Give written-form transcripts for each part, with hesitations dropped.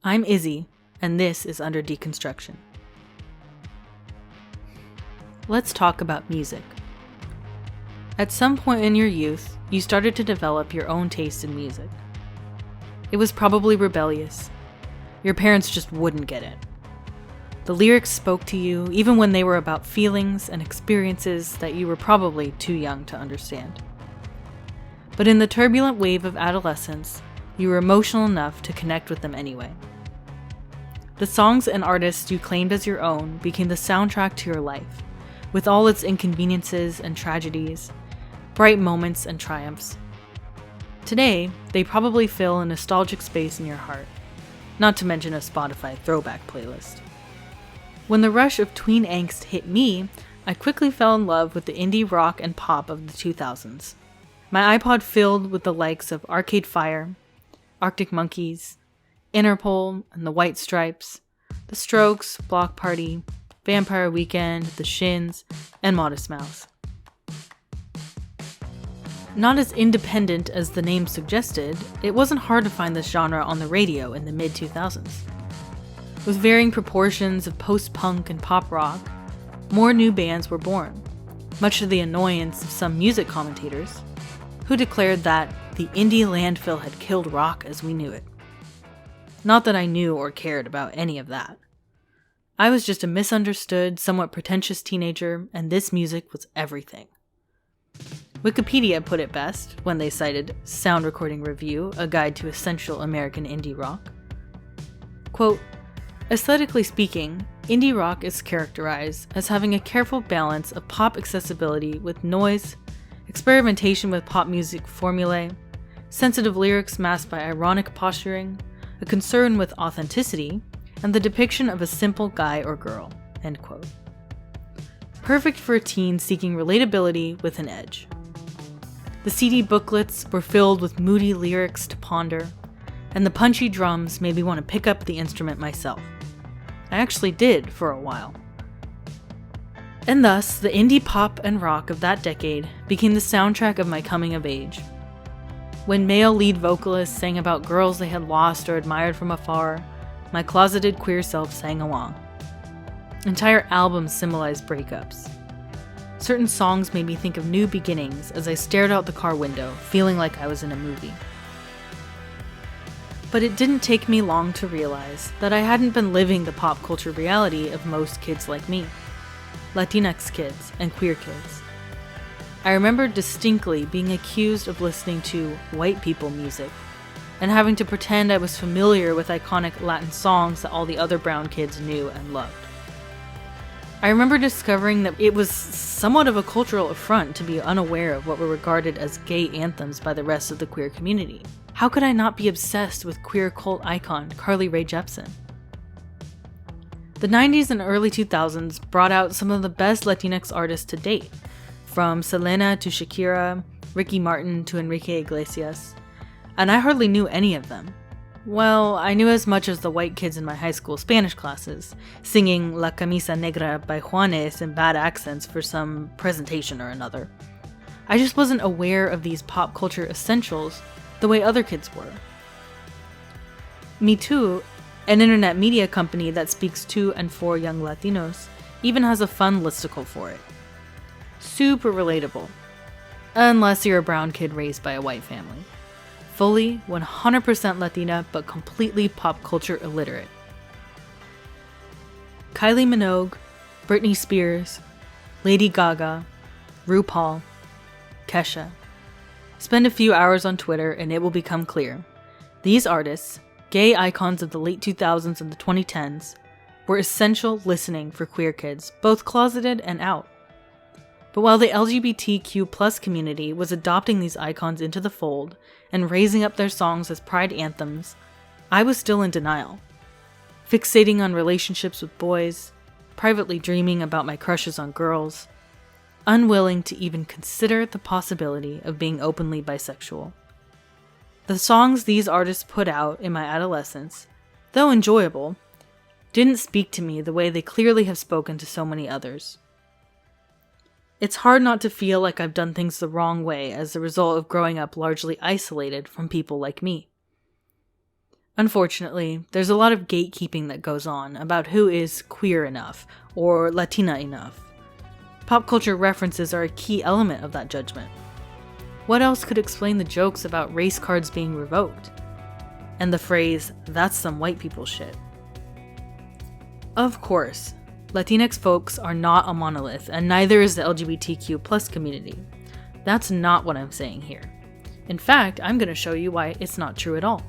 I'm Izzy, and this is Under Deconstruction. Let's talk about music. At some point in your youth, you started to develop your own taste in music. It was probably rebellious. Your parents just wouldn't get it. The lyrics spoke to you even when they were about feelings and experiences that you were probably too young to understand. But in the turbulent wave of adolescence, you were emotional enough to connect with them anyway. The songs and artists you claimed as your own became the soundtrack to your life, with all its inconveniences and tragedies, bright moments and triumphs. Today, they probably fill a nostalgic space in your heart, not to mention a Spotify throwback playlist. When the rush of tween angst hit me, I quickly fell in love with the indie rock and pop of the 2000s. My iPod filled with the likes of Arcade Fire, Arctic Monkeys, Interpol and the White Stripes, The Strokes, Block Party, Vampire Weekend, The Shins, and Modest Mouse. Not as independent as the name suggested, it wasn't hard to find this genre on the radio in the mid-2000s. With varying proportions of post-punk and pop rock, more new bands were born, much to the annoyance of some music commentators, who declared that the indie landfill had killed rock as we knew it. Not that I knew or cared about any of that. I was just a misunderstood, somewhat pretentious teenager, and this music was everything. Wikipedia put it best when they cited Sound Recording Review, a guide to essential American indie rock. Quote, aesthetically speaking, indie rock is characterized as having a careful balance of pop accessibility with noise, experimentation with pop music formulae, sensitive lyrics masked by ironic posturing, a concern with authenticity, and the depiction of a simple guy or girl, end quote. Perfect for a teen seeking relatability with an edge. The CD booklets were filled with moody lyrics to ponder, and the punchy drums made me want to pick up the instrument myself. I actually did for a while. And thus, the indie pop and rock of that decade became the soundtrack of my coming of age. When male lead vocalists sang about girls they had lost or admired from afar, my closeted queer self sang along. Entire albums symbolized breakups. Certain songs made me think of new beginnings as I stared out the car window, feeling like I was in a movie. But it didn't take me long to realize that I hadn't been living the pop culture reality of most kids like me. Latinx kids and queer kids. I remember distinctly being accused of listening to white people music and having to pretend I was familiar with iconic Latin songs that all the other brown kids knew and loved. I remember discovering that it was somewhat of a cultural affront to be unaware of what were regarded as gay anthems by the rest of the queer community. How could I not be obsessed with queer cult icon Carly Rae Jepsen? The 90s and early 2000s brought out some of the best Latinx artists to date, from Selena to Shakira, Ricky Martin to Enrique Iglesias, and I hardly knew any of them. Well, I knew as much as the white kids in my high school Spanish classes, singing La Camisa Negra by Juanes in bad accents for some presentation or another. I just wasn't aware of these pop culture essentials the way other kids were. Me Too, an internet media company that speaks to and for young Latinos, even has a fun listicle for it. Super relatable. Unless you're a brown kid raised by a white family. Fully 100% Latina, but completely pop culture illiterate. Kylie Minogue, Britney Spears, Lady Gaga, RuPaul, Kesha. Spend a few hours on Twitter and it will become clear. These artists, gay icons of the late 2000s and the 2010s, were essential listening for queer kids, both closeted and out. But while the LGBTQ+ community was adopting these icons into the fold and raising up their songs as pride anthems, I was still in denial. Fixating on relationships with boys, privately dreaming about my crushes on girls, unwilling to even consider the possibility of being openly bisexual. The songs these artists put out in my adolescence, though enjoyable, didn't speak to me the way they clearly have spoken to so many others. It's hard not to feel like I've done things the wrong way as a result of growing up largely isolated from people like me. Unfortunately, there's a lot of gatekeeping that goes on about who is queer enough or Latina enough. Pop culture references are a key element of that judgment. What else could explain the jokes about race cards being revoked? And the phrase, "that's some white people shit." Of course, Latinx folks are not a monolith, and neither is the LGBTQ+ community. That's not what I'm saying here. In fact, I'm going to show you why it's not true at all.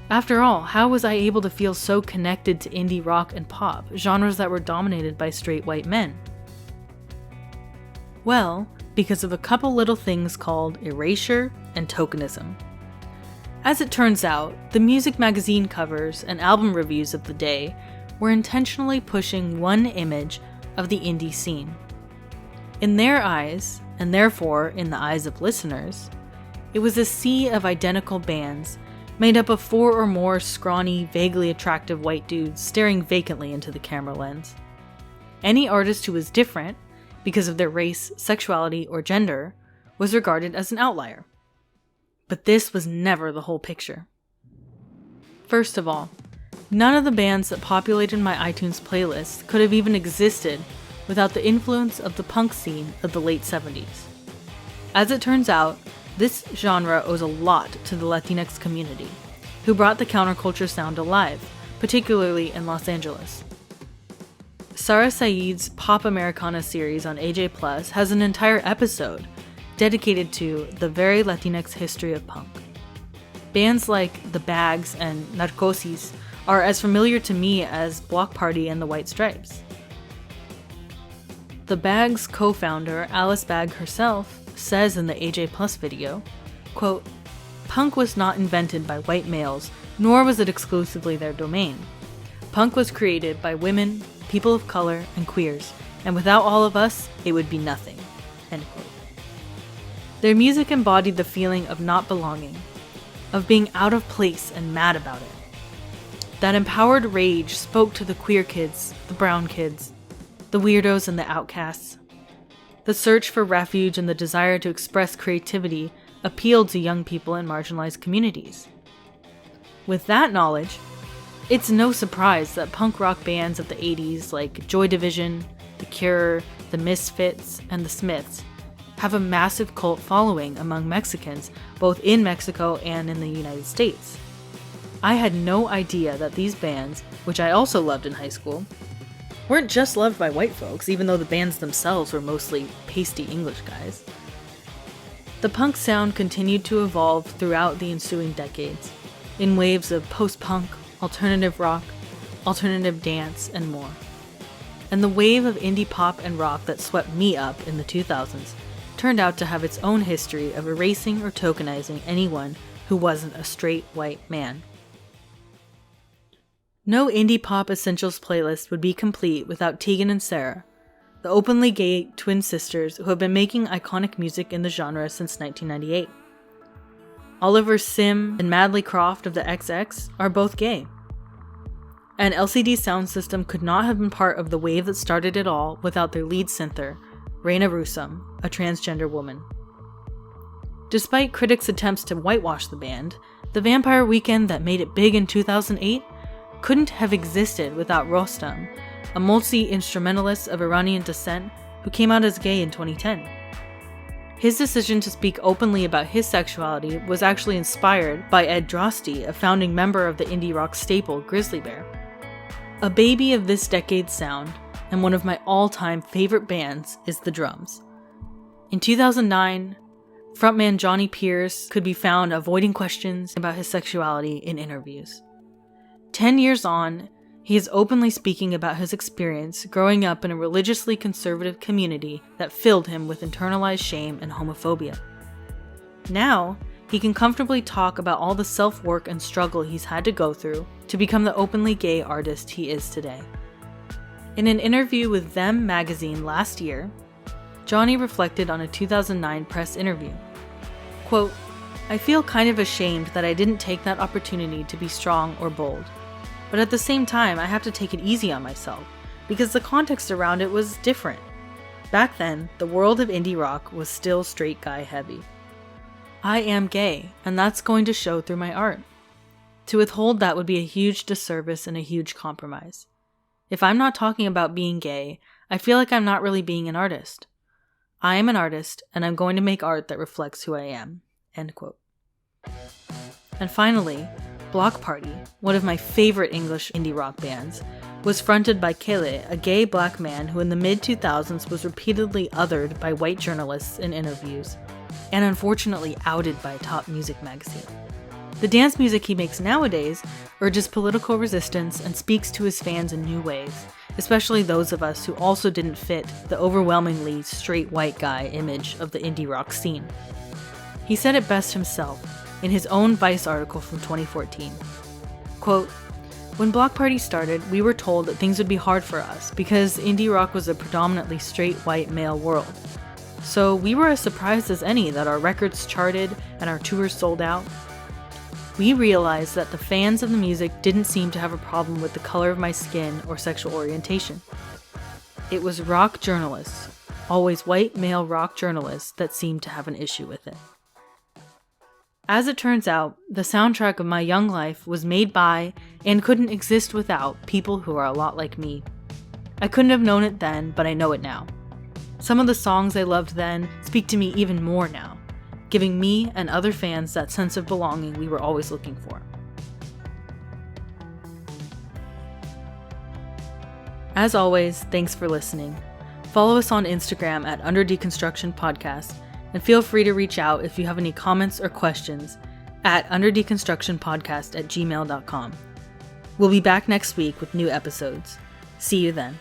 After all, how was I able to feel so connected to indie rock and pop, genres that were dominated by straight white men? Well, because of a couple little things called erasure and tokenism. As it turns out, the music magazine covers and album reviews of the day were intentionally pushing one image of the indie scene. In their eyes, and therefore in the eyes of listeners, it was a sea of identical bands made up of 4 or more scrawny, vaguely attractive white dudes staring vacantly into the camera lens. Any artist who was different, because of their race, sexuality, or gender, was regarded as an outlier. But this was never the whole picture. First of all, none of the bands that populated my iTunes playlist could have even existed without the influence of the punk scene of the late 70s. As it turns out, this genre owes a lot to the Latinx community, who brought the counterculture sound alive, particularly in Los Angeles. Sarah Saeed's Pop Americana series on AJ Plus has an entire episode dedicated to the very Latinx history of punk. Bands like The Bags and Narcosis are as familiar to me as Block Party and the White Stripes. The Bags co-founder, Alice Bag herself, says in the AJ Plus video, quote, "Punk was not invented by white males, nor was it exclusively their domain. Punk was created by women, people of color, and queers, and without all of us, it would be nothing." End quote. Their music embodied the feeling of not belonging, of being out of place and mad about it. That empowered rage spoke to the queer kids, the brown kids, the weirdos and the outcasts. The search for refuge and the desire to express creativity appealed to young people in marginalized communities. With that knowledge, it's no surprise that punk rock bands of the 80s like Joy Division, The Cure, The Misfits, and The Smiths have a massive cult following among Mexicans, both in Mexico and in the United States. I had no idea that these bands, which I also loved in high school, weren't just loved by white folks, even though the bands themselves were mostly pasty English guys. The punk sound continued to evolve throughout the ensuing decades, in waves of post-punk, alternative rock, alternative dance, and more. And the wave of indie pop and rock that swept me up in the 2000s turned out to have its own history of erasing or tokenizing anyone who wasn't a straight white man. No Indie Pop Essentials playlist would be complete without Tegan and Sarah, the openly gay twin sisters who have been making iconic music in the genre since 1998. Oliver Sim and Madley Croft of the XX are both gay. And LCD Sound System could not have been part of the wave that started it all without their lead synther, Reina Rusum, a transgender woman. Despite critics' attempts to whitewash the band, the Vampire Weekend that made it big in 2008 couldn't have existed without Rostam, a multi-instrumentalist of Iranian descent who came out as gay in 2010. His decision to speak openly about his sexuality was actually inspired by Ed Drosty, a founding member of the indie rock staple Grizzly Bear. A baby of this decade's sound, and one of my all-time favorite bands, is The Drums. In 2009, frontman Johnny Pierce could be found avoiding questions about his sexuality in interviews. 10 years on, he is openly speaking about his experience growing up in a religiously conservative community that filled him with internalized shame and homophobia. Now, he can comfortably talk about all the self-work and struggle he's had to go through to become the openly gay artist he is today. In an interview with Them magazine last year, Johnny reflected on a 2009 press interview. Quote, "I feel kind of ashamed that I didn't take that opportunity to be strong or bold. But at the same time, I have to take it easy on myself, because the context around it was different. Back then, the world of indie rock was still straight guy heavy. I am gay, and that's going to show through my art." To withhold that would be a huge disservice and a huge compromise. If I'm not talking about being gay, I feel like I'm not really being an artist. I am an artist, and I'm going to make art that reflects who I am." End quote. And finally, Block Party, one of my favorite English indie rock bands, was fronted by Kele, a gay black man who in the mid-2000s was repeatedly othered by white journalists in interviews, and unfortunately outed by a top music magazine. The dance music he makes nowadays urges political resistance and speaks to his fans in new ways, especially those of us who also didn't fit the overwhelmingly straight white guy image of the indie rock scene. He said it best himself in his own Vice article from 2014. Quote, "When Block Party started, we were told that things would be hard for us because indie rock was a predominantly straight white male world. So we were as surprised as any that our records charted and our tours sold out. We realized that the fans of the music didn't seem to have a problem with the color of my skin or sexual orientation. It was rock journalists, always white male rock journalists, that seemed to have an issue with it." As it turns out, the soundtrack of my young life was made by and couldn't exist without people who are a lot like me. I couldn't have known it then, but I know it now. Some of the songs I loved then speak to me even more now, giving me and other fans that sense of belonging we were always looking for. As always, thanks for listening. Follow us on Instagram at Under Deconstruction Podcast, and feel free to reach out if you have any comments or questions at underdeconstructionpodcast@gmail.com. We'll be back next week with new episodes. See you then.